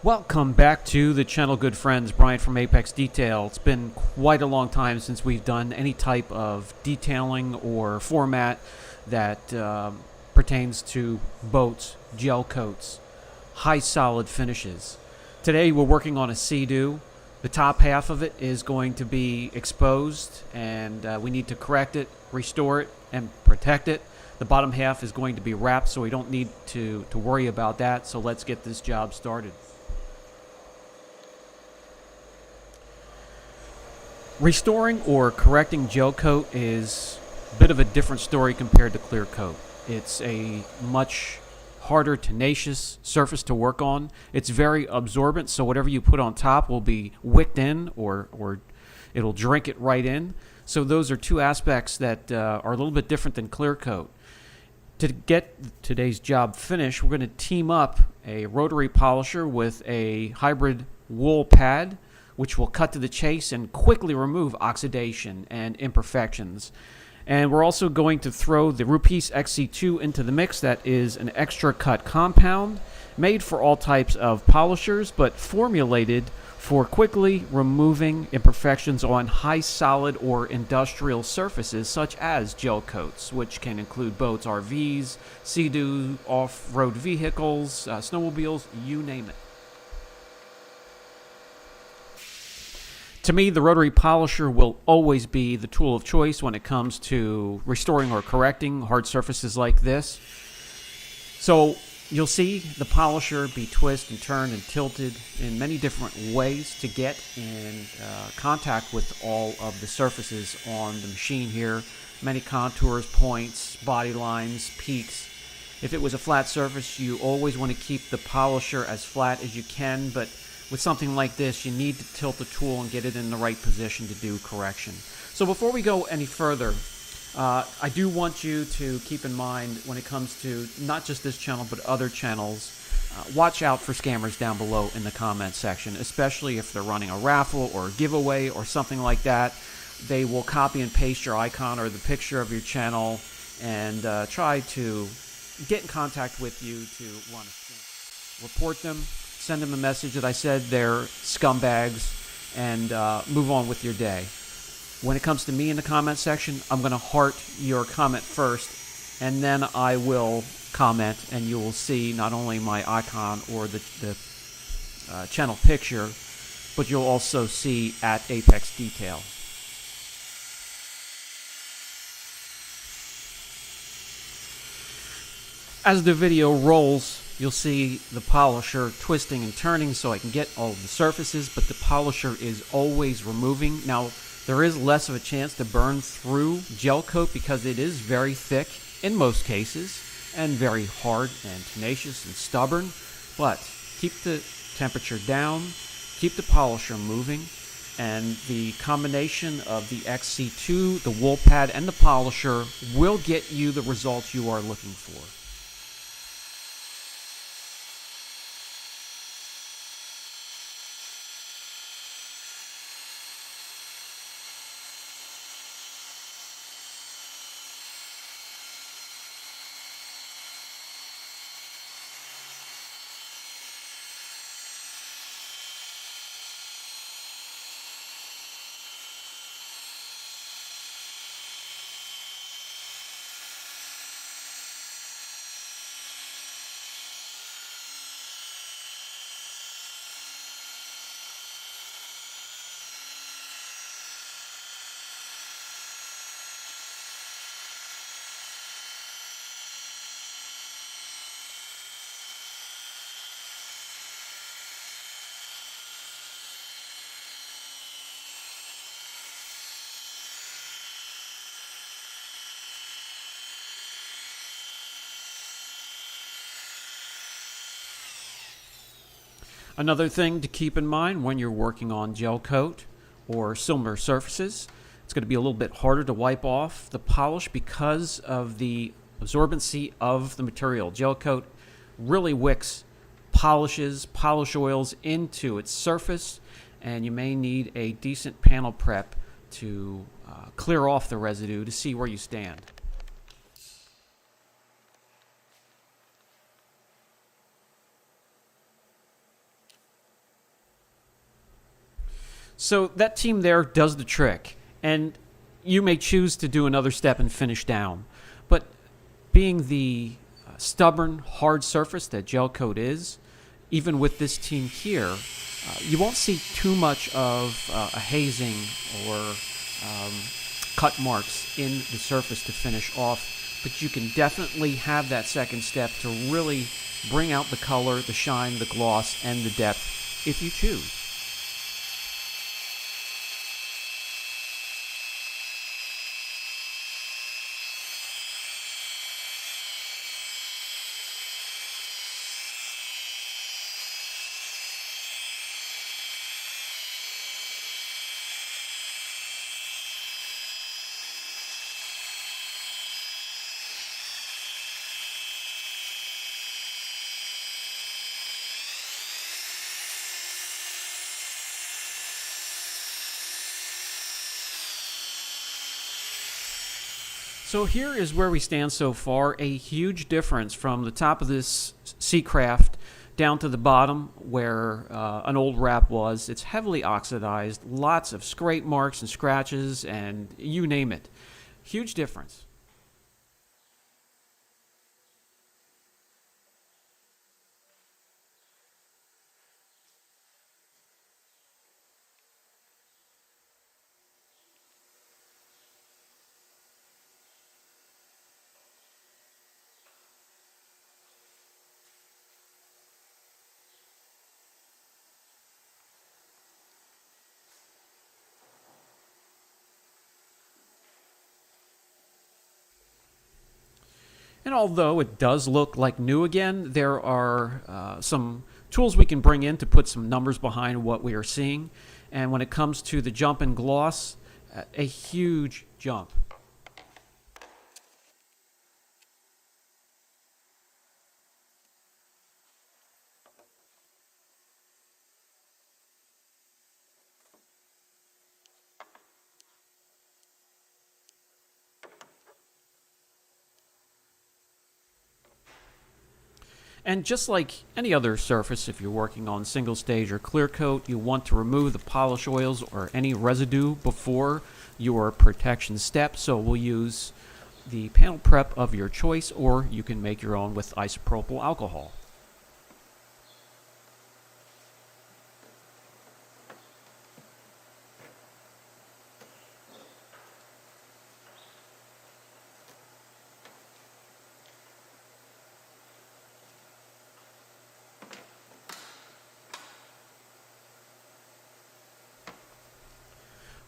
Welcome back to the channel, good friends. Brian from Apex Detail. It's been quite a long time since we've done any type of detailing or format that pertains to boats, gel coats, high solid finishes. Today we're working on a Sea-Doo. The top half of it is going to be exposed, and we need to correct it, restore it, and protect it. The bottom half is going to be wrapped, so we don't need to worry about that. So let's get this job started. Restoring or correcting gel coat is a bit of a different story compared to clear coat. It's a much harder, tenacious surface to work on. It's very absorbent, so whatever you put on top will be wicked in, or it'll drink it right in. So those are two aspects that are a little bit different than clear coat. To get today's job finished, we're going to team up a rotary polisher with a hybrid wool pad, which will cut to the chase and quickly remove oxidation and imperfections. And we're also going to throw the Rupes XC2 into the mix. That is an extra cut compound made for all types of polishers, but formulated for quickly removing imperfections on high solid or industrial surfaces such as gel coats, which can include boats, RVs, Sea-Doo, off-road vehicles, snowmobiles, you name it. To me, the rotary polisher will always be the tool of choice when it comes to restoring or correcting hard surfaces like this. So you'll see the polisher be twisted and turned and tilted in many different ways to get in contact with all of the surfaces on the machine here. Many contours, points, body lines, peaks. If it was a flat surface, you always want to keep the polisher as flat as you can, but with something like this, you need to tilt the tool and get it in the right position to do correction. So before we go any further, I do want you to keep in mind when it comes to not just this channel but other channels, watch out for scammers down below in the comments section, especially if they're running a raffle or a giveaway or something like that. They will copy and paste your icon or the picture of your channel and try to get in contact with you to run a scam. Report them. Send them a message that I said they're scumbags, and move on with your day. When it comes to me in the comment section, I'm going to heart your comment first, and then I will comment, and you will see not only my icon or the channel picture, but you'll also see at Apex Detail. As the video rolls, you'll see the polisher twisting and turning so I can get all of the surfaces, but the polisher is always removing. Now, there is less of a chance to burn through gel coat because it is very thick in most cases and very hard and tenacious and stubborn, but keep the temperature down, keep the polisher moving, and the combination of the XC2, the wool pad, and the polisher will get you the results you are looking for. Another thing to keep in mind when you're working on gel coat or similar surfaces, it's going to be a little bit harder to wipe off the polish because of the absorbency of the material. Gel coat really wicks polishes, polish oils into its surface, and you may need a decent panel prep to clear off the residue to see where you stand. So that team there does the trick, and you may choose to do another step and finish down. But being the stubborn, hard surface that gel coat is, even with this team here, you won't see too much of a hazing or cut marks in the surface to finish off, but you can definitely have that second step to really bring out the color, the shine, the gloss, and the depth if you choose. So here is where we stand so far. A huge difference from the top of this Seacraft down to the bottom where an old wrap was. It's heavily oxidized, lots of scrape marks and scratches, and you name it. Huge difference. And although it does look like new again, there are some tools we can bring in to put some numbers behind what we are seeing. And when it comes to the jump and gloss, a huge jump. And just like any other surface, if you're working on single stage or clear coat, you want to remove the polish oils or any residue before your protection step. So we'll use the panel prep of your choice, or you can make your own with isopropyl alcohol.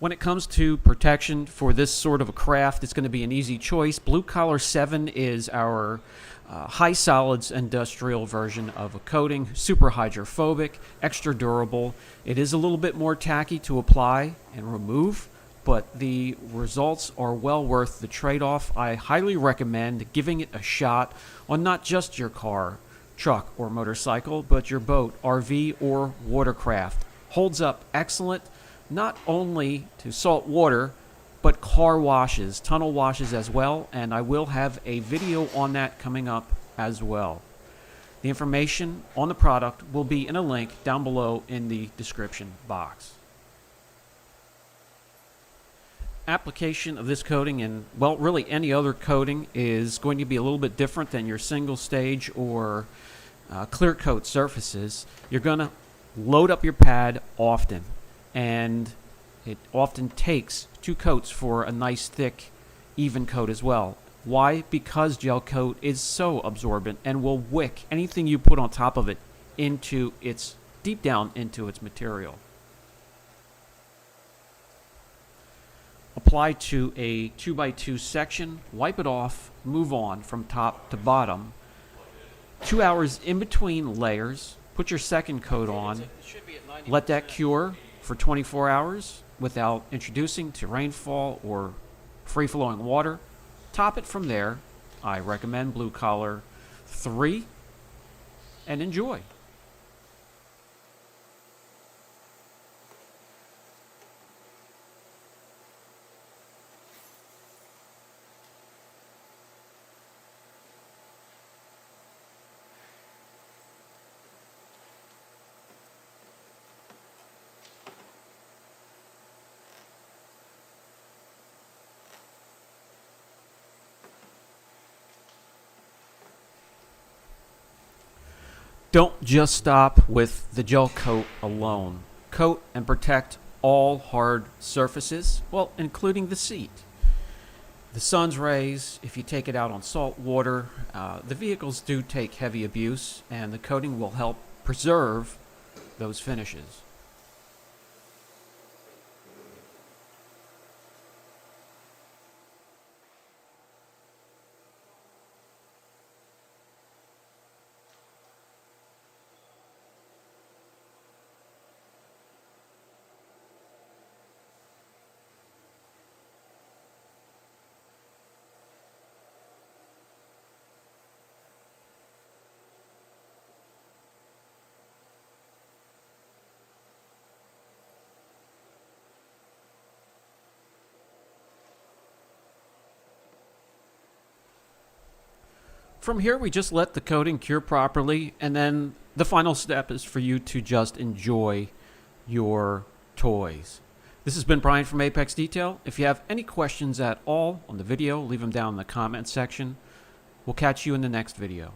When it comes to protection for this sort of a craft, it's going to be an easy choice. Blue Collar 7 is our high solids industrial version of a coating, super hydrophobic, extra durable. It is a little bit more tacky to apply and remove, but the results are well worth the trade-off. I highly recommend giving it a shot on not just your car, truck, or motorcycle, but your boat, RV, or watercraft. Holds up excellent, not only to salt water, but car washes, tunnel washes as well, and I will have a video on that coming up as well. The information on the product will be in a link down below in the description box. Application of this coating and, well, really any other coating is going to be a little bit different than your single stage or clear coat surfaces. You're going to load up your pad often, and it often takes 2 coats for a nice thick even coat as well. Why? Because gel coat is so absorbent and will wick anything you put on top of it into its deep down into its material. Apply to a 2x2 section, wipe it off, move on from top to bottom. 2 hours in between layers, put your second coat on, let that cure for 24 hours without introducing to rainfall or free-flowing water. Top it from there. I recommend Blue Collar 3 and enjoy. Don't just stop with the gel coat alone. Coat and protect all hard surfaces, well, including the seat. The sun's rays, if you take it out on salt water, the vehicles do take heavy abuse, and the coating will help preserve those finishes. From here, we just let the coating cure properly, and then the final step is for you to just enjoy your toys. This has been Brian from Apex Detail. If you have any questions at all on the video, leave them down in the comment section. We'll catch you in the next video.